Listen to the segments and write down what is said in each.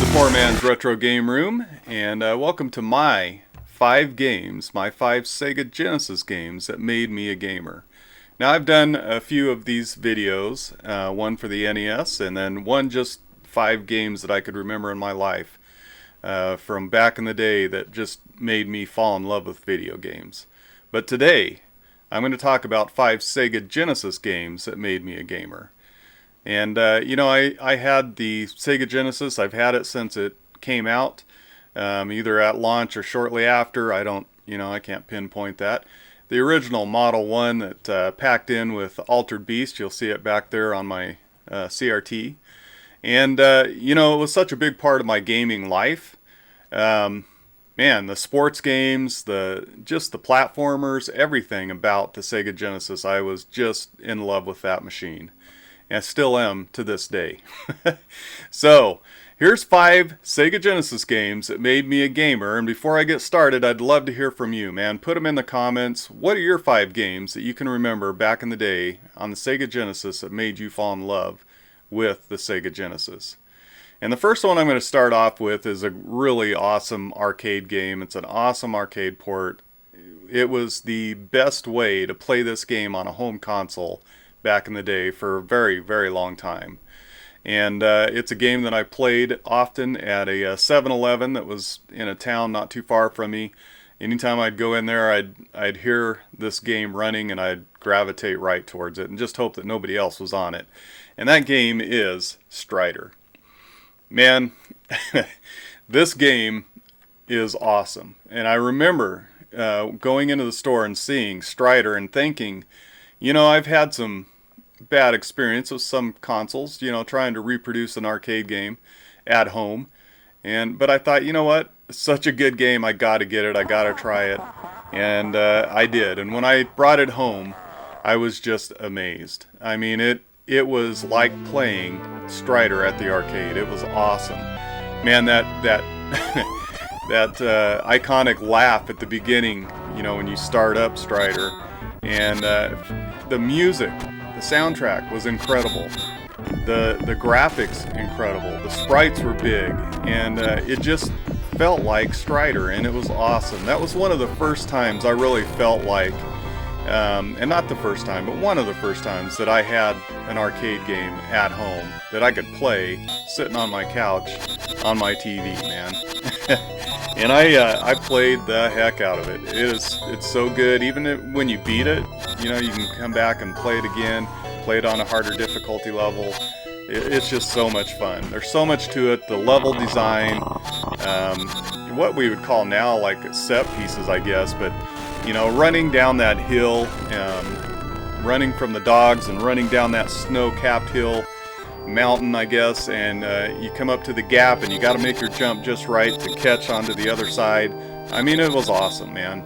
the Poor Man's Retro Game Room, and welcome to my 5 games, my 5 Sega Genesis games that made me a gamer. Now, I've done a few of these videos, one for the NES, and then one just 5 games that I could remember in my life from back in the day that just made me fall in love with video games. But today, I'm going to talk about 5 Sega Genesis games that made me a gamer. And, I had the Sega Genesis. I've had it since it came out, either at launch or shortly after. I can't pinpoint that. The original Model 1 that packed in with Altered Beast, you'll see it back there on my CRT. And, it was such a big part of my gaming life. Man, the sports games, just the platformers, everything about the Sega Genesis, I was just in love with that machine. And I still am to this day. So, here's 5 Sega Genesis games that made me a gamer. And before I get started, I'd love to hear from you, man. Put them in the comments. What are your 5 games that you can remember back in the day on the Sega Genesis that made you fall in love with the Sega Genesis? And the first one I'm going to start off with is a really awesome arcade game. It's an awesome arcade port. It was the best way to play this game on a home console back in the day for a very, very long time. And it's a game that I played often at a 7-Eleven that was in a town not too far from me. Anytime I'd go in there, I'd hear this game running and I'd gravitate right towards it and just hope that nobody else was on it. And that game is Strider. Man, this game is awesome. And I remember going into the store and seeing Strider and thinking, I've had some bad experience with some consoles, trying to reproduce an arcade game at home. But I thought, what? It's such a good game. I got to get it. I got to try it. And I did. And when I brought it home, I was just amazed. I mean, it was like playing Strider at the arcade. It was awesome. Man, that that iconic laugh at the beginning, when you start up Strider. And the music, the soundtrack was incredible. The graphics incredible. The sprites were big, and it just felt like Strider, and it was awesome. That was one of the first times I really felt like, and not the first time, but one of the first times that I had an arcade game at home that I could play sitting on my couch on my TV, man. And I played the heck out of it. It's so good. Even when you beat it, you can come back and play it again, play it on a harder difficulty level. It's just so much fun. There's so much to it. The level design, what we would call now like set pieces, I guess. But running down that hill, running from the dogs and running down that snow-capped hill. Mountain, I guess, and you come up to the gap and you got to make your jump just right to catch onto the other side. I mean, it was awesome, man.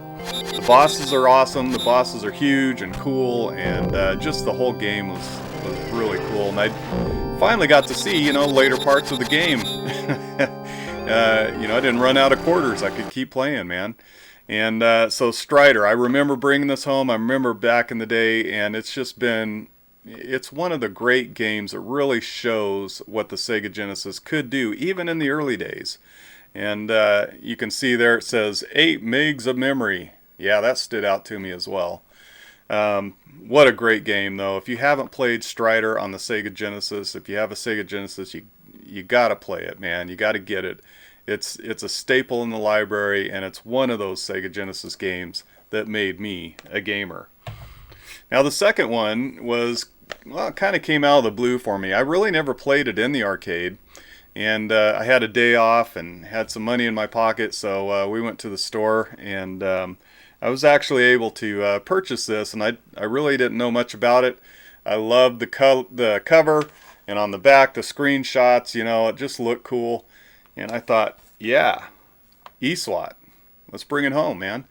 The bosses are awesome. The bosses are huge and cool, and just the whole game was really cool. And I finally got to see, later parts of the game. I didn't run out of quarters. I could keep playing, man. And so Strider, I remember bringing this home. I remember back in the day, and it's one of the great games that really shows what the Sega Genesis could do, even in the early days. And you can see there it says 8 megs of memory. Yeah, that stood out to me as well. What a great game, though. If you haven't played Strider on the Sega Genesis, if you have a Sega Genesis, you got to play it, man. You got to get it. It's a staple in the library, and it's one of those Sega Genesis games that made me a gamer. Now, the second one was, it kind of came out of the blue for me. I really never played it in the arcade, and I had a day off and had some money in my pocket, so we went to the store, and I was actually able to purchase this, and I really didn't know much about it. I loved the cover, and on the back, the screenshots, it just looked cool, and I thought, yeah, ESWAT, let's bring it home, man.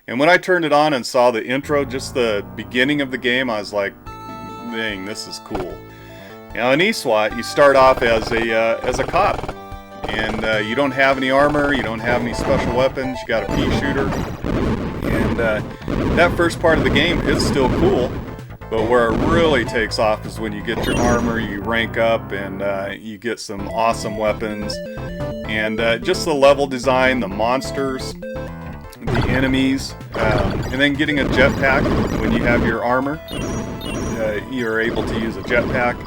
And when I turned it on and saw the intro, just the beginning of the game, I was like, dang, this is cool. Now in ESWAT, you start off as a cop. And you don't have any armor, you don't have any special weapons, you got a pea shooter. And that first part of the game is still cool. But where it really takes off is when you get your armor, you rank up, and you get some awesome weapons. And just the level design, the monsters, the enemies, and then getting a jetpack when you have your armor. You're able to use a jetpack.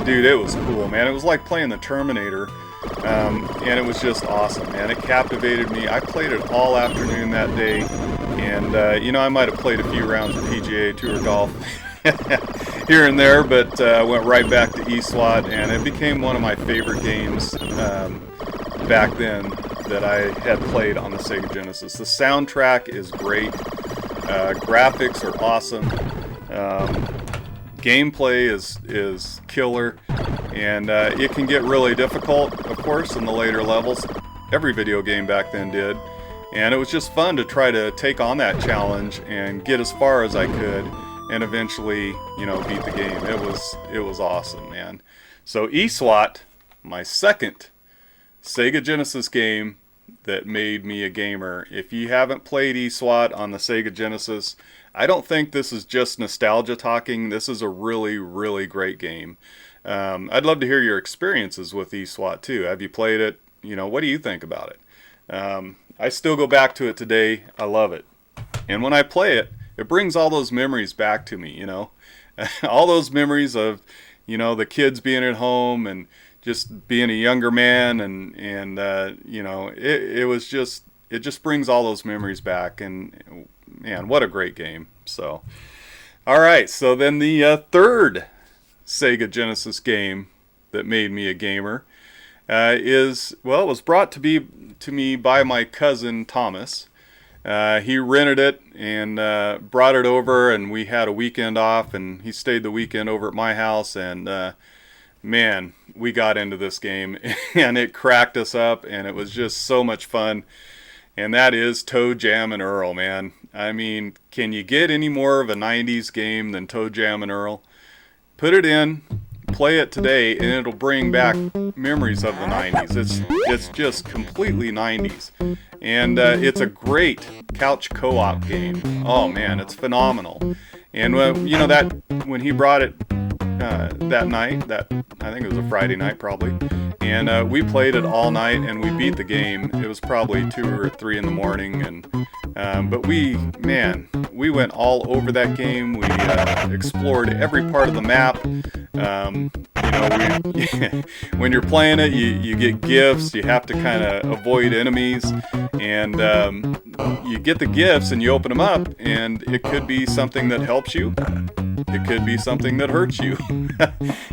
Dude, it was cool, man. It was like playing the Terminator, and it was just awesome, man. It captivated me. I played it all afternoon that day, and you know, I might have played a few rounds of PGA Tour golf here and there, but went right back to ESWAT, and it became one of my favorite games back then that I had played on the Sega Genesis. The soundtrack is great. Graphics are awesome. Gameplay is killer, and it can get really difficult, of course, in the later levels. Every video game back then did, and it was just fun to try to take on that challenge and get as far as I could, and eventually, you know, beat the game. It was awesome, man. So ESWAT, my second Sega Genesis game that made me a gamer. If you haven't played ESWAT on the Sega Genesis, I don't think this is just nostalgia talking. This is a really, really great game. I'd love to hear your experiences with ESWAT too. Have you played it? You know, what do you think about it? I still go back to it today. I love it. And when I play it, it brings all those memories back to me, you know. All those memories of, you know, the kids being at home and just being a younger man, and you know, it just brings all those memories back, and man, what a great game. So, all right, so then the third Sega Genesis game that made me a gamer it was brought to me by my cousin Thomas. He rented it and brought it over, and we had a weekend off, and he stayed the weekend over at my house, and man, we got into this game, and it cracked us up, and it was just so much fun. And that is Toe Jam and Earl, man. I mean, can you get any more of a 90s game than Toe Jam and Earl? Put it in, play it today, and it'll bring back memories of the 90s. It's just completely 90s. And it's a great couch co-op game. Oh man, it's phenomenal. And you know, that when he brought it that night, I think it was a Friday night probably, and we played it all night, and we beat the game. It was probably 2 or 3 in the morning, and but we went all over that game. We explored every part of the map. You know, when you're playing it, you get gifts. You have to kind of avoid enemies, and you get the gifts and you open them up, and it could be something that helps you. It could be something that hurts you.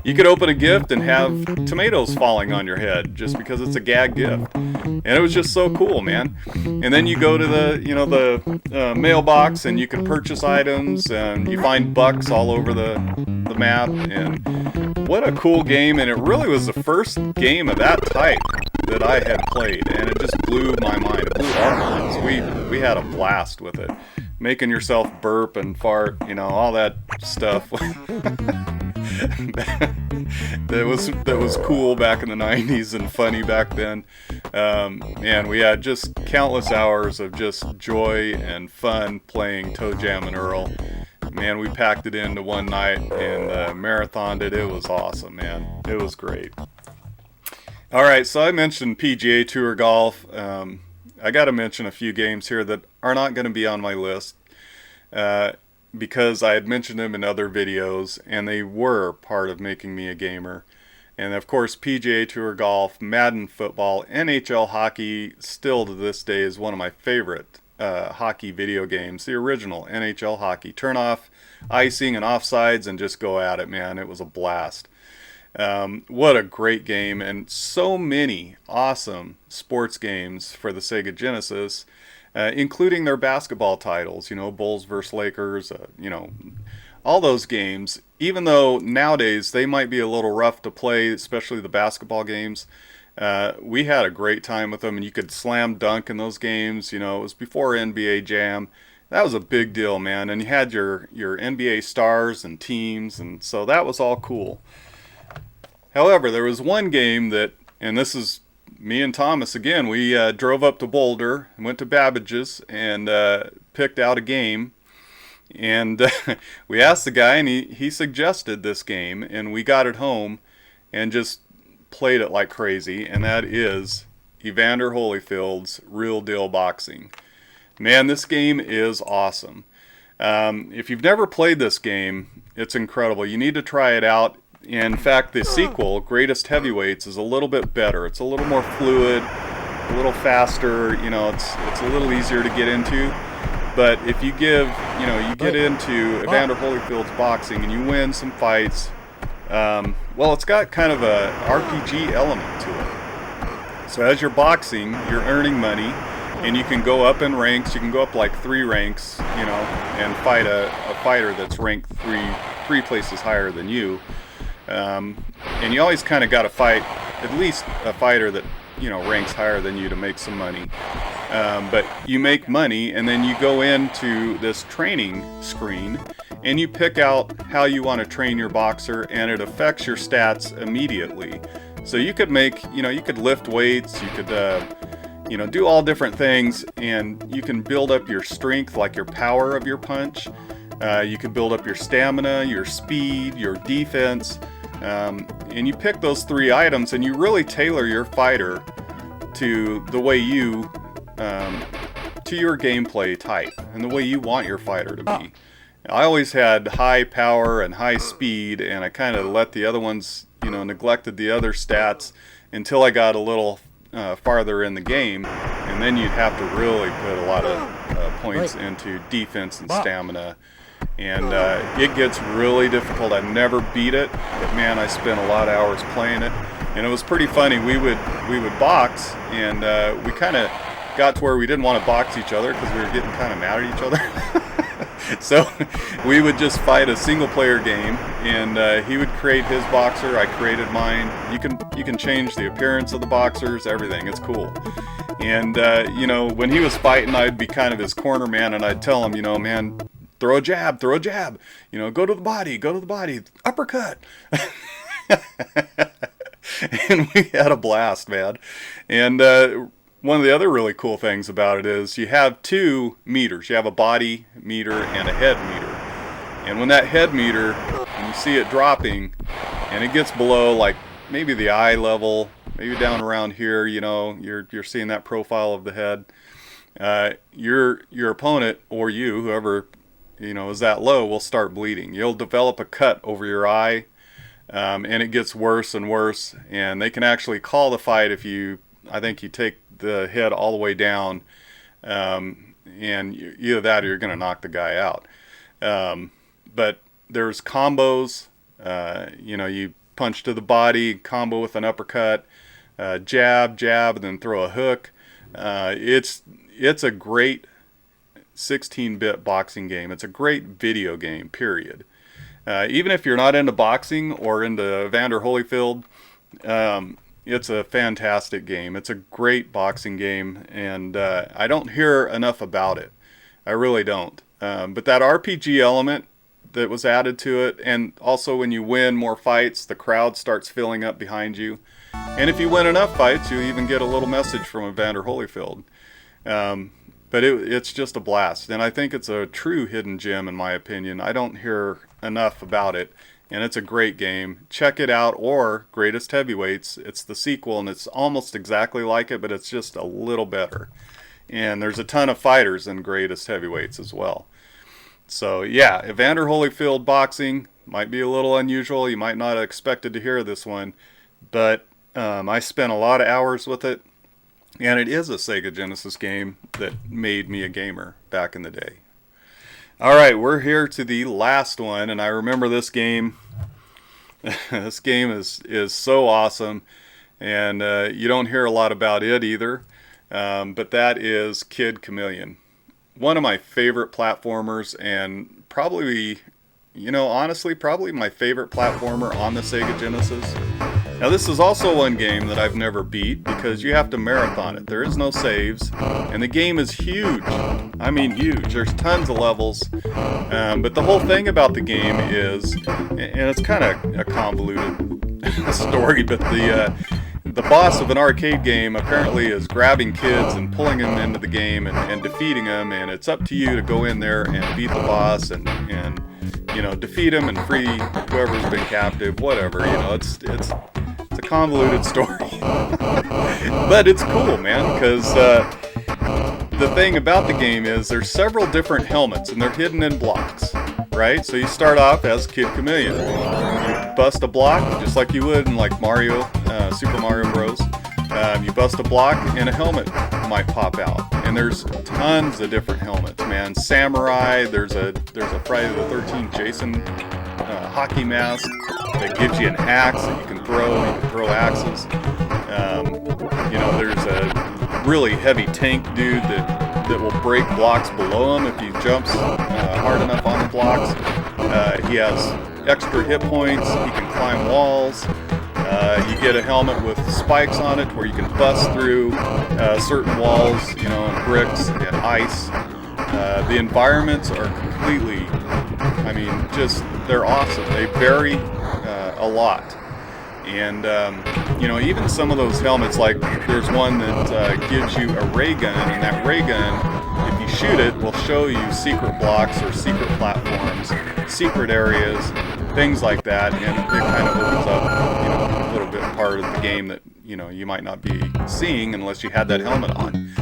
You could open a gift and have tomatoes falling on your head just because it's a gag gift. And it was just so cool, man. And then you go to the mailbox, and you can purchase items, and you find bucks all over the map. And what a cool game. And it really was the first game of that type that I had played, and it just blew my mind. It blew our minds. We had a blast with it. Making yourself burp and fart, you know, all that stuff. that was cool back in the 90s and funny back then. Man, we had just countless hours of just joy and fun playing Toe Jam and Earl. Man, we packed it into one night and marathoned it. It was awesome, man. It was great. All right, so I mentioned PGA Tour golf. I got to mention a few games here that are not going to be on my list because I had mentioned them in other videos, and they were part of making me a gamer. And of course, PGA Tour golf, Madden football, NHL hockey, still to this day is one of my favorite hockey video games. The original NHL hockey. Turn off icing and offsides and just go at it, man. It was a blast. What a great game, and so many awesome sports games for the Sega Genesis, including their basketball titles, you know, Bulls versus Lakers, you know, all those games. Even though nowadays they might be a little rough to play, especially the basketball games, we had a great time with them, and you could slam dunk in those games. You know, it was before NBA Jam. That was a big deal, man, and you had your NBA stars and teams, and so that was all cool. However, there was one game that, and this is me and Thomas again, we drove up to Boulder and went to Babbage's and picked out a game. And we asked the guy, and he suggested this game, and we got it home and just played it like crazy, and that is Evander Holyfield's Real Deal Boxing. Man, this game is awesome. If you've never played this game, it's incredible. You need to try it out. In fact, the sequel, Greatest Heavyweights, is a little bit better. It's a little more fluid, a little faster. You know, it's a little easier to get into. But if you you get into Evander Holyfield's boxing and you win some fights, well, it's got kind of a RPG element to it. So as you're boxing, you're earning money, and you can go up in ranks. You can go up like 3 ranks, you know, and fight a fighter that's ranked three places higher than you. And you always kind of got to fight at least a fighter that, you know, ranks higher than you to make some money. But you make money, and then you go into this training screen, and you pick out how you want to train your boxer, and it affects your stats immediately. So you could you could lift weights, you could, do all different things, and you can build up your strength, like your power of your punch. You can build up your stamina, your speed, your defense, and you pick those 3 items, and you really tailor your fighter to the way you, to your gameplay type and the way you want your fighter to be. I always had high power and high speed, and I kind of let the other ones, neglected the other stats until I got a little farther in the game, and then you'd have to really put a lot of points into defense and stamina. And it gets really difficult. I've never beat it, but man, I spent a lot of hours playing it, and it was pretty funny. We would box, and we kind of got to where we didn't want to box each other because we were getting kind of mad at each other. So we would just fight a single player game, and he would create his boxer, I created mine. You can change the appearance of the boxers, everything. It's cool. And when he was fighting, I'd be kind of his corner man, and I'd tell him, man, throw a jab, go to the body, uppercut. And we had a blast, man. And one of the other really cool things about it is you have 2 meters. You have a body meter and a head meter. And when that head meter, when you see it dropping, and it gets below like maybe the eye level, maybe down around here, you're seeing that profile of the head. Your opponent, or you, whoever is that low, will start bleeding. You'll develop a cut over your eye, and it gets worse and worse. And they can actually call the fight if I think you take the head all the way down, and either that or you're going to knock the guy out. But there's combos. You punch to the body, combo with an uppercut, jab, and then throw a hook. It's a great 16-bit boxing game. It's a great video game, period. Even if you're not into boxing or into Evander Holyfield, it's a fantastic game. It's a great boxing game, and I don't hear enough about it. I really don't. But that RPG element that was added to it, and also when you win more fights, the crowd starts filling up behind you. And if you win enough fights, you even get a little message from Evander Holyfield. But it's just a blast, and I think it's a true hidden gem in my opinion. I don't hear enough about it, and it's a great game. Check it out, or Greatest Heavyweights. It's the sequel, and it's almost exactly like it, but it's just a little better. And there's a ton of fighters in Greatest Heavyweights as well. So yeah, Evander Holyfield boxing might be a little unusual. You might not have expected to hear this one, but I spent a lot of hours with it. And it is a Sega Genesis game that made me a gamer back in the day. Alright, we're here to the last one, and I remember this game. This game is so awesome, and you don't hear a lot about it either, but that is Kid Chameleon. One of my favorite platformers, and probably, honestly, probably my favorite platformer on the Sega Genesis. Now this is also one game that I've never beat because you have to marathon it. There is no saves, and the game is huge. I mean huge. There's tons of levels, but the whole thing about the game is, and it's kind of a convoluted story, but the boss of an arcade game apparently is grabbing kids and pulling them into the game and defeating them, and it's up to you to go in there and beat the boss and defeat him and free whoever's been captive, whatever. It's a convoluted story. But it's cool, man, because the thing about the game is there's several different helmets, and they're hidden in blocks, right? So you start off as Kid Chameleon. You bust a block, just like you would in like Mario, Super Mario Bros. You bust a block, and a helmet might pop out. And there's tons of different helmets, man. Samurai, there's a Friday the 13th Jason hockey mask that gives you an axe that you can throw. You can throw axes. You know, there's a really heavy tank dude that will break blocks below him if he jumps hard enough on the blocks. He has extra hit points. He can climb walls. You get a helmet with spikes on it where you can bust through certain walls, you know, and bricks and ice. The environments are completely, I mean, just, they're awesome. They vary a lot. And, you know, even some of those helmets, like there's one that gives you a ray gun, and that ray gun, if you shoot it, will show you secret blocks or secret platforms, secret areas, things like that, and it kind of opens up, you know, a little bit part of the game that, you know, you might not be seeing unless you had that helmet on.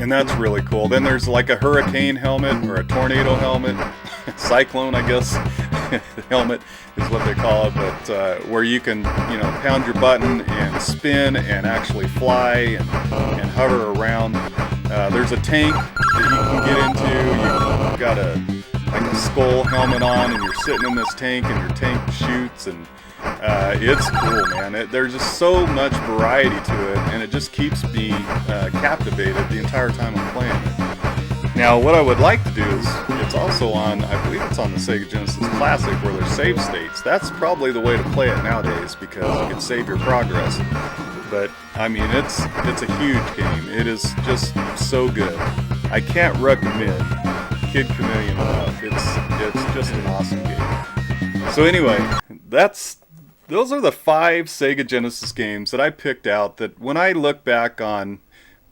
And that's really cool. Then there's like a hurricane helmet or a tornado helmet, cyclone, I guess, helmet is what they call it, but where you can, you know, pound your button and spin and actually fly and hover around. There's a tank that you can get into. You've got a skull helmet on, and you're sitting in this tank, and your tank shoots, and it's cool, man. There's just so much variety to it, and it just keeps me captivated the entire time I'm playing it. Now, what I would like to do is, it's also on, I believe it's on the Sega Genesis Classic, where there's save states. That's probably the way to play it nowadays, because you can save your progress. But, I mean, it's a huge game. It is just so good. I can't recommend Kid Chameleon enough. It's just an awesome game. So anyway, those are the 5 Sega Genesis games that I picked out that when I look back on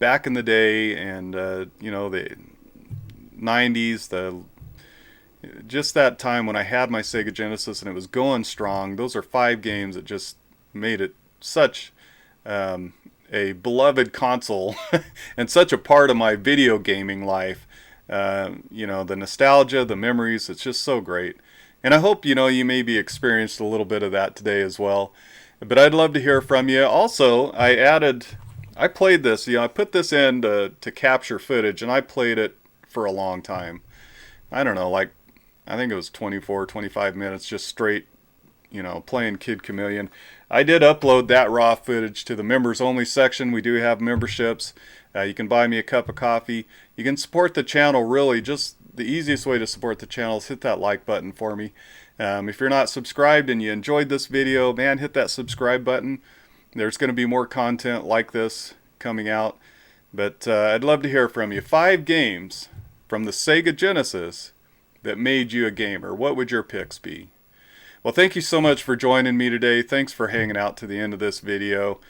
back in the day, and you know, the 90s, just that time when I had my Sega Genesis and it was going strong, those are 5 games that just made it such a beloved console and such a part of my video gaming life. You know, the nostalgia, the memories, it's just so great. And I hope, you know, you maybe experienced a little bit of that today as well. But I'd love to hear from you. Also, I played this, you know, I put this in to capture footage, and I played it for a long time. I don't know, like, I think it was 24, 25 minutes just straight, you know, playing Kid Chameleon. I did upload that raw footage to the members only section. We do have memberships. You can buy me a cup of coffee. You can support the channel, really. Just the easiest way to support the channel is hit that like button for me. If you're not subscribed and you enjoyed this video, man, hit that subscribe button. There's going to be more content like this coming out. But I'd love to hear from you. 5 games from the Sega Genesis that made you a gamer. What would your picks be? Well, thank you so much for joining me today. Thanks for hanging out to the end of this video.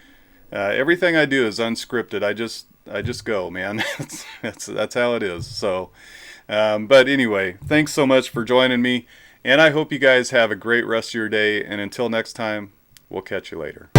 Everything I do is unscripted. I just go, man. that's how it is. So, but anyway, thanks so much for joining me, and I hope you guys have a great rest of your day. And until next time, we'll catch you later.